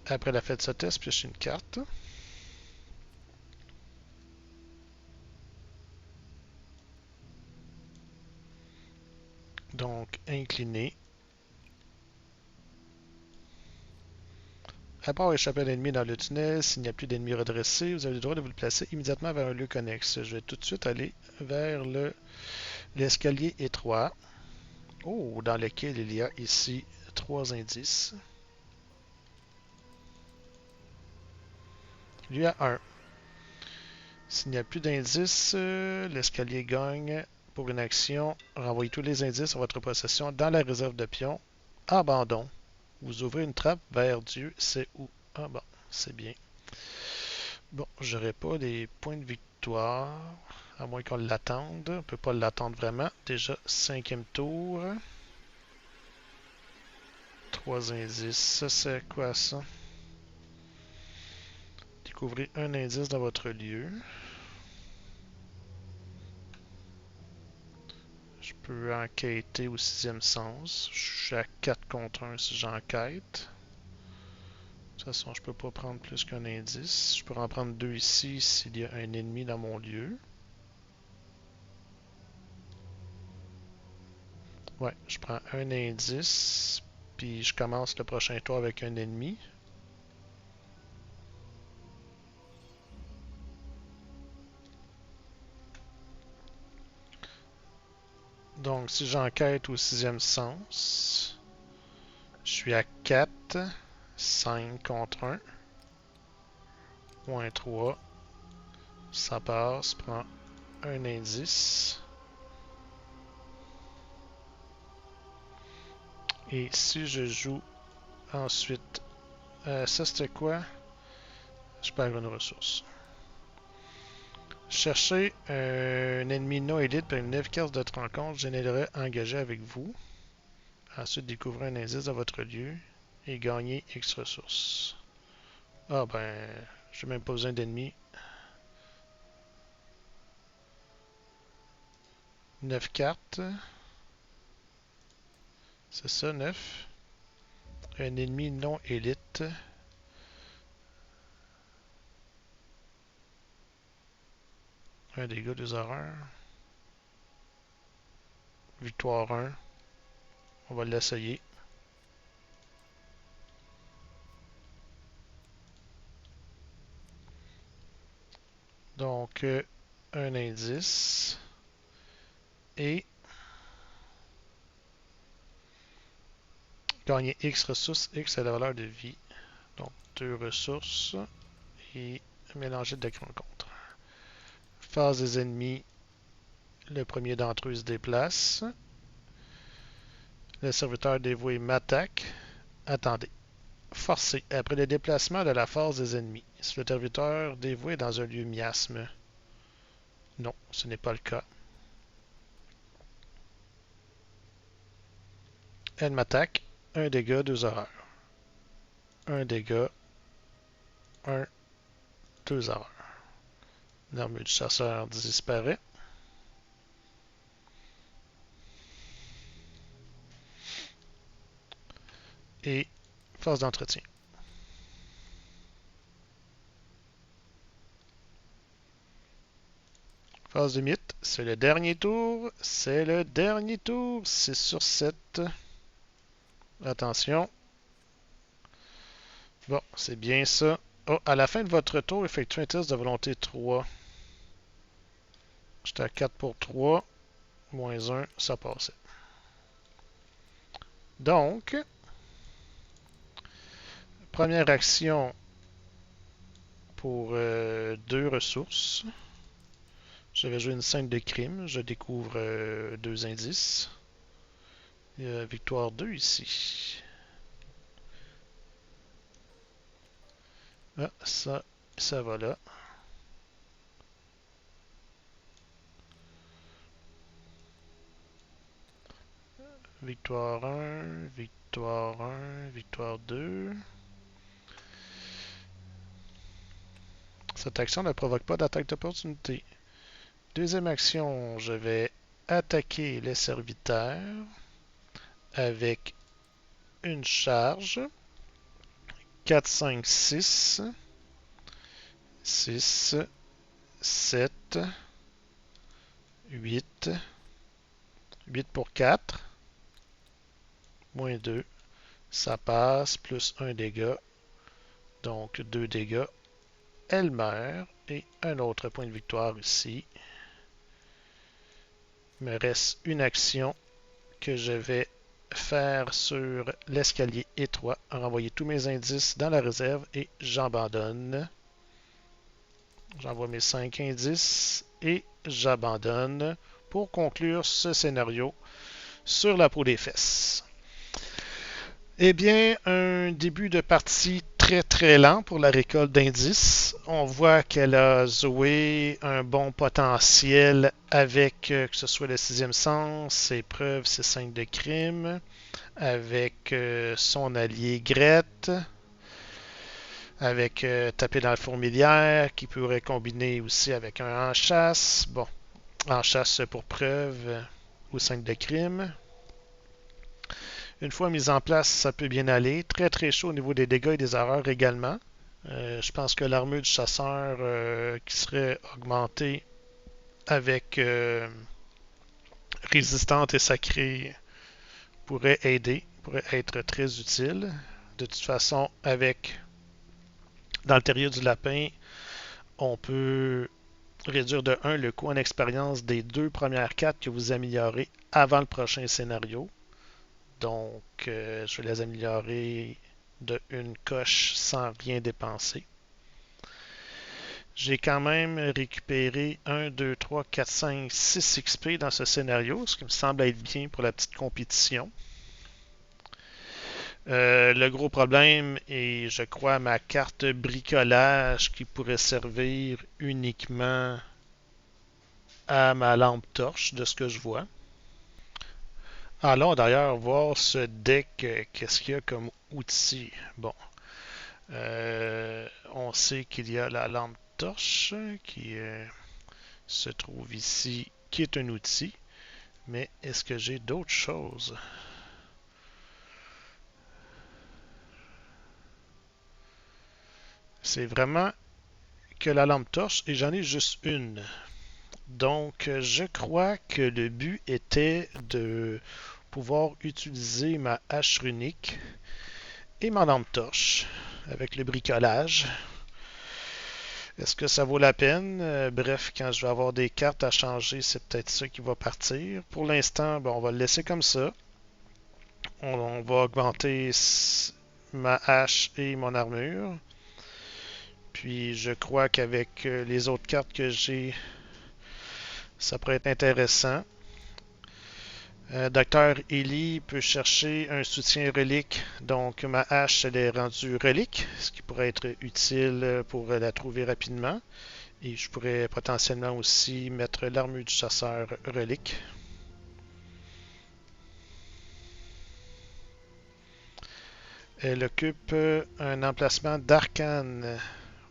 Après la fête de ce test, pioche une carte. Donc incliné. À part échapper à l'ennemi dans le tunnel, s'il n'y a plus d'ennemis redressés, vous avez le droit de vous le placer immédiatement vers un lieu connexe. Je vais tout de suite aller vers l'escalier étroit. Oh, dans lequel il y a ici 3 indices. Il y a 1. S'il n'y a plus d'indices, l'escalier gagne pour une action. Renvoyez tous les indices à votre possession dans la réserve de pions. Abandon. Vous ouvrez une trappe vers Dieu, c'est où? Ah bon, c'est bien. Bon, j'aurai pas des points de victoire, à moins qu'on l'attende. On peut pas l'attendre vraiment. Déjà, 5e tour. 3 indices. Ça, c'est quoi ça? Découvrez un indice dans votre lieu. Je peux enquêter au 6e sens. Je suis à 4 contre 1 si j'enquête. De toute façon, je peux pas prendre plus qu'un indice. Je peux en prendre 2 ici s'il y a un ennemi dans mon lieu. Ouais, je prends un indice, puis je commence le prochain tour avec un ennemi. Donc, si j'enquête au 6e sens, je suis à 4, 5 contre 1, moins 3, ça passe, prend un indice. Et si je joue ensuite, ça c'était quoi? Je perds une ressource. Cherchez un ennemi non élite par une 9 cartes de votre rencontre, j'aimerais engager avec vous. Ensuite, découvrez un indice dans votre lieu et gagnez X ressources. Ah ben, j'ai même pas besoin d'ennemis. 9 cartes. C'est ça, 9. Un ennemi non élite. Un dégât, 2 horreurs. Victoire 1. On va l'essayer. Donc, un indice. Et gagner X ressources. X est la valeur de vie. Donc, 2 ressources. Et mélanger de rencontres. Phase des ennemis. Le premier d'entre eux se déplace. Le serviteur dévoué m'attaque. Attendez. Forcé. Après le déplacement de la force des ennemis. Si le serviteur dévoué est dans un lieu miasme. Non, ce n'est pas le cas. Elle m'attaque. Un dégât, 2 horreurs. Un dégât. 1, 2 horreurs. L'armure du chasseur disparaît. Et phase d'entretien. Phase de mythe, c'est le dernier tour. C'est le dernier tour. 6 sur 7. Attention. Bon, c'est bien ça. Oh, à la fin de votre tour, effectuez un test de volonté 3. J'étais à 4 pour 3. Moins 1, ça passait. Donc, première action pour 2 ressources. Je vais jouer une scène de crime. Je découvre 2 indices. Il y a victoire 2 ici. Ah, ça va là. Victoire 1, victoire 1, victoire 2. Cette action ne provoque pas d'attaque d'opportunité. Deuxième action, je vais attaquer les serviteurs avec une charge. 4, 5, 6. 6, 7, 8. 8 pour 4. Moins 2. Ça passe. Plus 1 dégât. Donc 2 dégâts. Elle meurt. Et un autre point de victoire ici. Il me reste une action que je vais faire sur l'escalier étroit, renvoyer tous mes indices dans la réserve et j'abandonne. J'envoie mes 5 indices et j'abandonne pour conclure ce scénario sur la peau des fesses. Eh bien, un début de partie très très lent pour la récolte d'indices. On voit qu'elle a Zoé un bon potentiel avec que ce soit le sixième sens, ses preuves, ses scènes de crime, avec son allié Grete, avec taper dans le fourmilière, qui pourrait combiner aussi avec un en chasse. Bon, en chasse pour preuve ou scène de crime. Une fois mise en place, ça peut bien aller. Très très chaud au niveau des dégâts et des erreurs également. Je pense que l'armure du chasseur qui serait augmentée avec résistante et sacrée pourrait aider, pourrait être très utile. De toute façon, avec dans le terrier du lapin, on peut réduire de 1 le coût en expérience des 2 premières cartes que vous améliorez avant le prochain scénario. Donc, je vais les améliorer de une coche sans rien dépenser. J'ai quand même récupéré 1, 2, 3, 4, 5, 6 XP dans ce scénario, ce qui me semble être bien pour la petite compétition. Le gros problème est, je crois, ma carte bricolage qui pourrait servir uniquement à ma lampe torche, de ce que je vois. Allons d'ailleurs voir ce deck, qu'est-ce qu'il y a comme outil. Bon, on sait qu'il y a la lampe torche qui se trouve ici, qui est un outil. Mais est-ce que j'ai d'autres choses? C'est vraiment que la lampe torche et j'en ai juste une. Donc, je crois que le but était de pouvoir utiliser ma hache runique et ma lampe torche avec le bricolage. Est-ce que ça vaut la peine? Bref, quand je vais avoir des cartes à changer, c'est peut-être ça qui va partir. Pour l'instant, on va le laisser comme ça. On va augmenter ma hache et mon armure. Puis je crois qu'avec les autres cartes que j'ai, ça pourrait être intéressant. Docteur Ellie peut chercher un soutien relique. Donc ma hache, elle est rendue relique, ce qui pourrait être utile pour la trouver rapidement. Et je pourrais potentiellement aussi mettre l'armure du chasseur relique. Elle occupe un emplacement d'arcane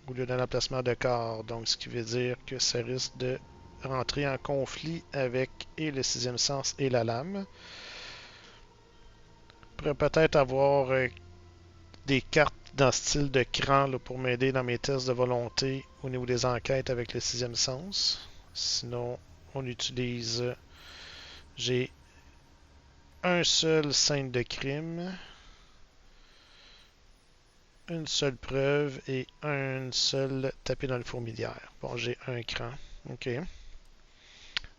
au lieu d'un emplacement de corps. Donc ce qui veut dire que ça risque de rentrer en conflit avec et le sixième sens et la lame. Je pourrais peut-être avoir des cartes dans le style de cran là, pour m'aider dans mes tests de volonté au niveau des enquêtes avec le sixième sens. Sinon, on utilise. J'ai un seul scène de crime. une seule preuve et un seul tapé dans le fourmilière. Bon, j'ai un cran. OK.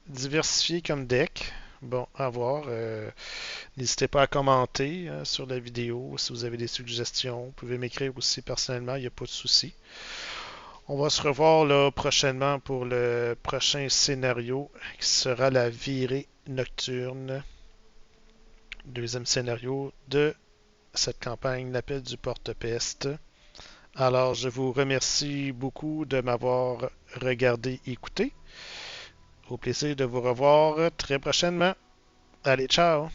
Diversifier comme deck. Bon, à voir. N'hésitez pas à commenter sur la vidéo si vous avez des suggestions. Vous pouvez m'écrire aussi personnellement, il n'y a pas de souci. On va se revoir là prochainement pour le prochain scénario qui sera la virée nocturne. Deuxième scénario de cette campagne, l'appel du porte-peste. Alors, je vous remercie beaucoup de m'avoir regardé et écouté. Au plaisir de vous revoir très prochainement. Allez, ciao!